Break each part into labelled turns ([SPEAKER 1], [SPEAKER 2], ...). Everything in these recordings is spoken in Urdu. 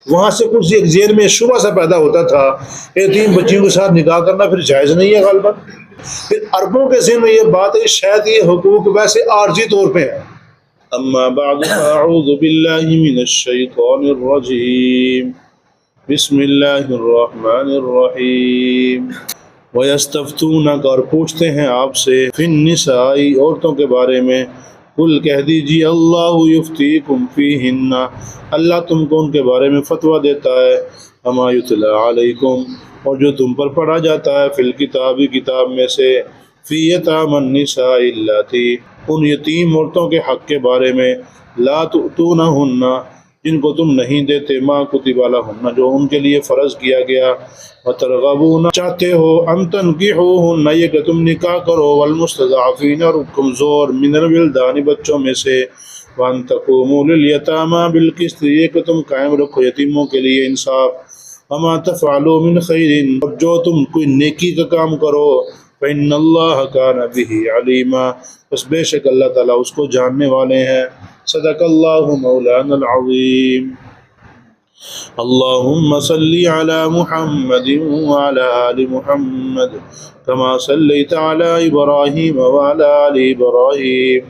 [SPEAKER 1] وہاں سے کچھ ایک ذہن میں شبہ سا پیدا ہوتا تھا یتیم بچیوں کے ساتھ نکاح کرنا پھر جائز نہیں ہے غالباً. پھر عربوں کے ذہن میں یہ بات ہے شاید یہ حقوق ویسے عارضی طور پہ ہیں. اما بعد فاعوذ باللہ من الشیطان الرجیم بسم اللہ الرحمن الرحیم. وَيَسْتَفْتُونَكَ اور پوچھتے ہیں آپ سے فِي النِّسَاءِ عورتوں کے بارے میں. قل کہہ دیجیے اللہ یفتیکم فیہن اللہ تم کو ان کے بارے میں فتویٰ دیتا ہے. وما یتلی علیکم اور جو تم پر پڑھا جاتا ہے فی الکتاب کتاب میں سے فی یتامی النساء اللاتی ان یتیم عورتوں کے حق کے بارے میں لا تؤتونہن جن کو تم نہیں دیتے ما کتب لہن جو ان کے لیے فرض کیا گیا. وترغبون چاہتے ہو ان تنکحوہن یہ کہ تم نکاح کرو والمستضعفین اور کمزور من الولدان بچوں میں سے. وان تقوموا للیتامی بالقسط یہ کہ تم قائم رکھو یتیموں کے لیے انصاف. وما تفعلوا من خیر اور جو تم کوئی نیکی کا کام کرو فإن اللہ کان بہ علیما بس بے شک اللہ تعالیٰ اس کو جاننے والے ہیں. صدق اللہ مولانا العظیم. اللہم صلی علی محمد وعلی آل محمد کما صلیت علی ابراہیم وعلی آل ابراہیم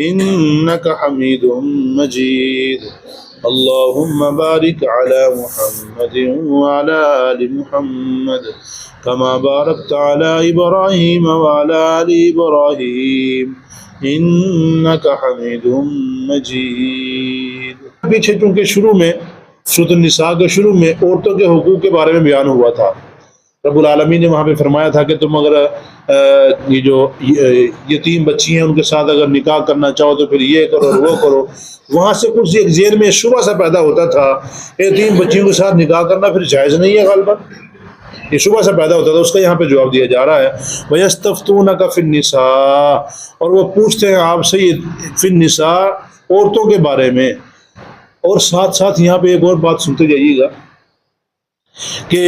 [SPEAKER 1] انک حمید مجید. اللہم بارک علی محمد وعلی آل محمد کما بارکت علی ابراہیم وعلی آل ابراہیم انک حمید مجید. پیچھے چونکہ شروع میں سورۃ النساء کے شروع میں عورتوں کے حقوق کے بارے میں بیان ہوا تھا. رب العالمین نے وہاں پہ فرمایا تھا کہ تم اگر یہ جو یتیم بچی ہیں ان کے ساتھ اگر نکاح کرنا چاہو تو پھر یہ کرو وہ کرو. وہاں سے کچھ ایک ذہن میں شبہ سا پیدا ہوتا تھا یتیم بچیوں کے ساتھ نکاح کرنا پھر جائز نہیں ہے غالباً. یہ شبہ سا پیدا ہوتا تھا اس کا یہاں پہ جواب دیا جا رہا ہے. وَيَسْتَفْتُونَكَ فِي النِّسَاءِ اور وہ پوچھتے ہیں آپ سے فی النساء عورتوں کے بارے میں. اور ساتھ ساتھ یہاں پہ ایک اور بات سنتے جائیے گا کہ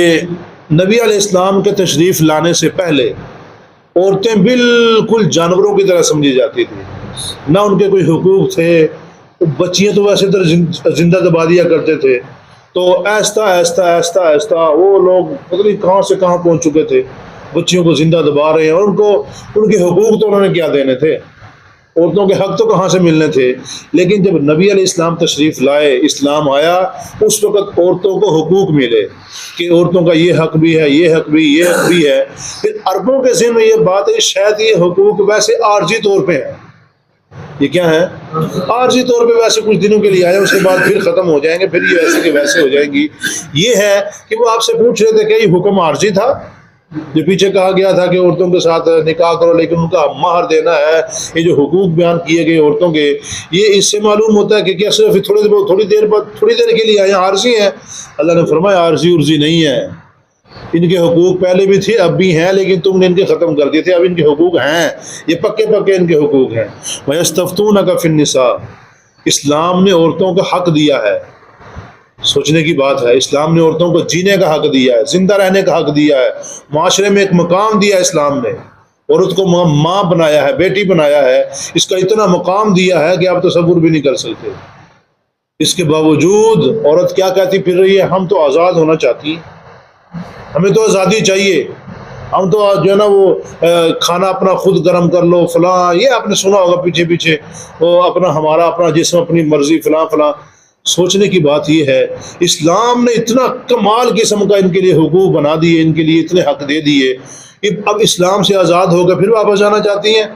[SPEAKER 1] نبی علیہ السلام کے تشریف لانے سے پہلے عورتیں بالکل جانوروں کی طرح سمجھی جاتی تھی. نہ ان کے کوئی حقوق تھے. بچیاں تو ویسے زندہ دبا دیا کرتے تھے. تو آہستہ آہستہ آہستہ آہستہ وہ لوگ پتہ نہیں کہاں سے کہاں پہنچ چکے تھے. بچیوں کو زندہ دبا رہے ہیں اور ان کے حقوق تو انہوں نے کیا دینے تھے. عورتوں کے حق تو کہاں سے ملنے تھے. لیکن جب نبی علیہ السلام تشریف لائے اسلام آیا اس وقت عورتوں کو حقوق ملے کہ عورتوں کا یہ حق بھی ہے یہ حق بھی یہ حق بھی ہے. پھر عربوں کے ذہن میں یہ بات ہے شاید یہ حقوق ویسے عارضی طور پہ ہیں. یہ کیا ہے عارضی طور پہ ویسے کچھ دنوں کے لیے آئے اس کے بعد پھر ختم ہو جائیں گے پھر یہ ویسے کے ویسے ہو جائیں گی. یہ ہے کہ وہ آپ سے پوچھ رہے تھے کہ یہ حکم عارضی تھا جو پیچھے کہا گیا تھا کہ عورتوں کے ساتھ نکاح کرو لیکن ان کا مہر دینا ہے. یہ جو حقوق بیان کیے گئے عورتوں کے یہ اس سے معلوم ہوتا ہے کہ کیا صرف تھوڑی دیر کے لیے آئے عارضی ہیں. اللہ نے فرمایا عارضی عرضی نہیں ہے. ان کے حقوق پہلے بھی تھے اب بھی ہیں لیکن تم نے ان کے ختم کر دیے تھے. اب ان کے حقوق ہیں یہ پکے پکے ان کے حقوق ہیں. وَيَسْتَفْتُونَكَ فِي النِّسَاءِ اسلام نے عورتوں کا حق دیا ہے. سوچنے کی بات ہے اسلام نے عورتوں کو جینے کا حق دیا ہے زندہ رہنے کا حق دیا ہے. معاشرے میں ایک مقام دیا ہے اسلام نے. عورت کو ماں بنایا ہے بیٹی بنایا ہے. اس کا اتنا مقام دیا ہے کہ آپ تصور بھی نہیں کر سکتے. اس کے باوجود عورت کیا کہتی پھر رہی ہے ہم تو آزاد ہونا چاہتی ہیں. ہمیں تو آزادی چاہیے. ہم تو جو ہے نا وہ کھانا اپنا خود گرم کر لو فلاں. یہ آپ نے سنا ہوگا پیچھے پیچھے وہ ہمارا اپنا جسم اپنی مرضی فلاں فلاں. سوچنے کی بات یہ ہے اسلام نے اتنا کمال قسم کا ان کے لیے حقوق بنا دیے ان کے لیے اتنے حق دے دیے. اب اسلام سے آزاد ہو کر پھر واپس جانا چاہتی ہیں.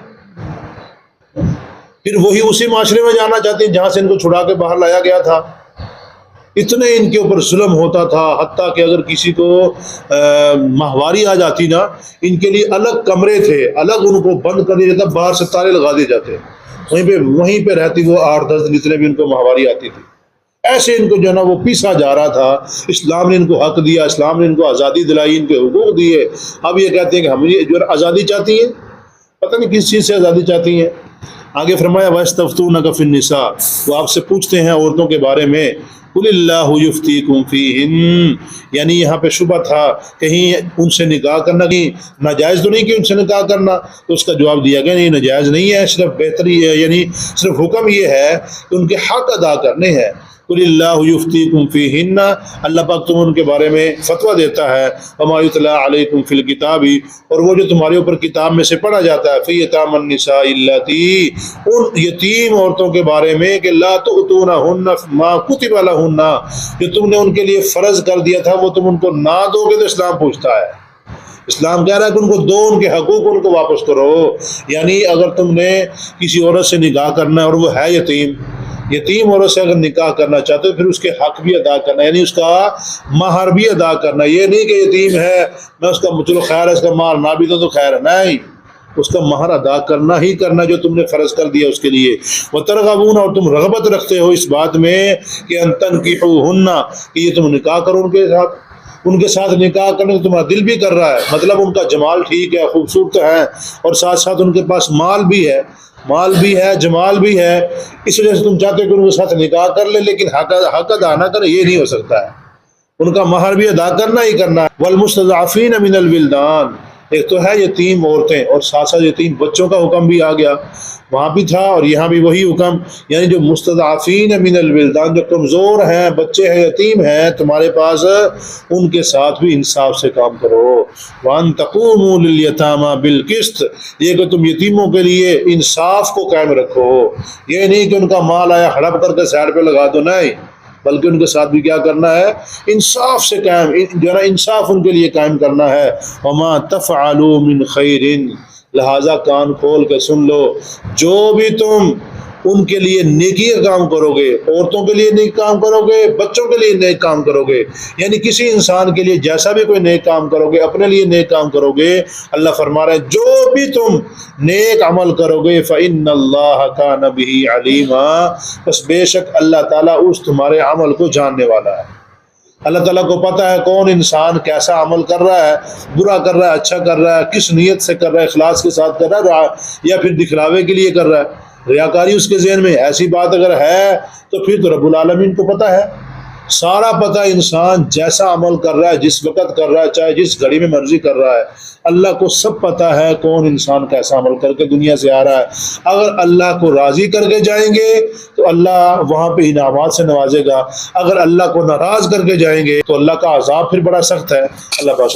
[SPEAKER 1] پھر وہی اسی معاشرے میں جانا چاہتی ہیں جہاں سے ان کو چھڑا کے باہر لایا گیا تھا. اتنے ان کے اوپر ظلم ہوتا تھا حتیٰ کہ اگر کسی کو ماہواری آ جاتی نا ان کے لیے الگ کمرے تھے الگ ان کو بند کر دیا جاتا باہر سے تالے لگا دیے جاتے. وہیں پہ رہتی وہ 8-10 دن جتنے بھی ان کو ماہواری آتی تھی. ایسے ان کو جو ہے نا وہ پیسا جا رہا تھا. اسلام نے ان کو حق دیا اسلام نے ان کو آزادی دلائی ان کے حقوق دیے. اب یہ کہتے ہیں کہ ہم یہ جو آزادی چاہتی ہیں پتہ نہیں کس چیز سے آزادی چاہتی ہیں. آگے فرمایا وَيَسْتَفْتُونَكَ فِي النِّسَاءِ وہ آپ سے پوچھتے ہیں عورتوں کے بارے میں. قُلِ اللَّهُ يُفْتِيكُمْ فِيهِنَّ یعنی یہاں پہ شبہ تھا کہیں ان سے نکاح کرنا کہیں ناجائز تو نہیں کہ ان سے نکاح کرنا. تو اس کا جواب دیا گیا نہیں ناجائز نہیں ہے صرف بہتری ہے یعنی صرف حکم یہ ہے کہ ان کے حق ادا کرنے ہیں. قل اللہ یفتیکم فیہن، اللہ پاک تم ان کے بارے میں فتویٰ دیتا ہے، وما یتلی علیکم فی الکتاب، اور وہ جو تمہارے اوپر کتاب میں سے پڑھا جاتا ہے، فی یتامی النساء اللاتی، ان یتیم عورتوں کے بارے میں کہ لا تؤتونہن ما کتب لہن، جو تم نے ان کے لیے فرض کر دیا تھا وہ تم ان کو نہ دو گے تو اسلام پوچھتا ہے۔ اسلام کہہ رہا ہے کہ ان کو دو، ان کے حقوق ان کو واپس کرو۔ یعنی اگر تم نے کسی عورت سے نکاح کرنا ہے اور وہ ہے یتیم عورت سے اگر نکاح کرنا چاہتے ہو پھر اس کے حق بھی ادا کرنا، یعنی اس کا مہر بھی ادا کرنا۔ یہ نہیں کہ یتیم ہے میں اس کا چلو خیر ہے اس کا مہر نہ بھی تو خیر ہے، نہیں، اس کا مہر ادا کرنا ہی کرنا جو تم نے فرض کر دیا اس کے لیے۔ وترغبون، اور تم رغبت رکھتے ہو اس بات میں کہ ان تنکحوہن، کہ یہ تم نکاح کرو ان کے ساتھ نکاح کرنے کو تمہارا دل بھی کر رہا ہے، مطلب ان کا جمال ٹھیک ہے، خوبصورت ہے، اور ساتھ ساتھ ان کے پاس مال بھی ہے جمال بھی ہے، اس وجہ سے تم چاہتے ہو کہ ان کے ساتھ نکاح کر لے، لیکن حق ادا نہ کرے، یہ نہیں ہو سکتا ہے، ان کا مہر بھی ادا کرنا ہی کرنا ہے۔ والمستضعفین من الولدان، ایک تو ہے یتیم عورتیں اور ساتھ ساتھ یتیم بچوں کا حکم بھی آ گیا، وہاں بھی تھا اور یہاں بھی وہی حکم، یعنی جو مستضعفین من الولدان، جو کمزور ہیں، بچے ہیں، یتیم ہیں تمہارے پاس، ان کے ساتھ بھی انصاف سے کام کرو۔ وان تقوموا للیتامی بالقسط، یہ کہ تم یتیموں کے لیے انصاف کو قائم رکھو، یہ نہیں کہ ان کا مال آیا ہڑپ کر کے سائڈ پہ لگا دو، نہیں، بلکہ ان کے ساتھ بھی کیا کرنا ہے، انصاف سے قائم، جو ہے نا انصاف ان کے لیے قائم کرنا ہے۔ وما تفعلوا من خیر، لہذا کان کھول کے سن لو، جو بھی تم ان کے لیے نیکی کا کام کرو گے، عورتوں کے لیے نیک کام کرو گے، بچوں کے لیے نیک کام کرو گے، یعنی کسی انسان کے لیے جیسا بھی کوئی نیک کام کرو گے، اپنے لیے نیک کام کرو گے، اللہ فرما رہا ہے جو بھی تم نیک عمل کرو گے فإن اللہ کان بہ علیما، بس بے شک اللہ تعالیٰ اس تمہارے عمل کو جاننے والا ہے۔ اللہ تعالیٰ کو پتہ ہے کون انسان کیسا عمل کر رہا ہے، برا کر رہا ہے، اچھا کر رہا ہے، کس نیت سے کر رہا ہے، اخلاص کے ساتھ کر رہا ہے یا پھر دکھلاوے کے لیے کر رہا ہے، ریاکاری اس کے ذہن میں، ایسی بات اگر ہے تو پھر تو رب العالمین کو پتہ ہے، سارا پتہ، انسان جیسا عمل کر رہا ہے، جس وقت کر رہا ہے، چاہے جس گھڑی میں مرضی کر رہا ہے، اللہ کو سب پتہ ہے کون انسان کیسا عمل کر کے دنیا سے آ رہا ہے۔ اگر اللہ کو راضی کر کے جائیں گے تو اللہ وہاں پہ انعامات سے نوازے گا، اگر اللہ کو ناراض کر کے جائیں گے تو اللہ کا عذاب پھر بڑا سخت ہے۔ اللہ پاک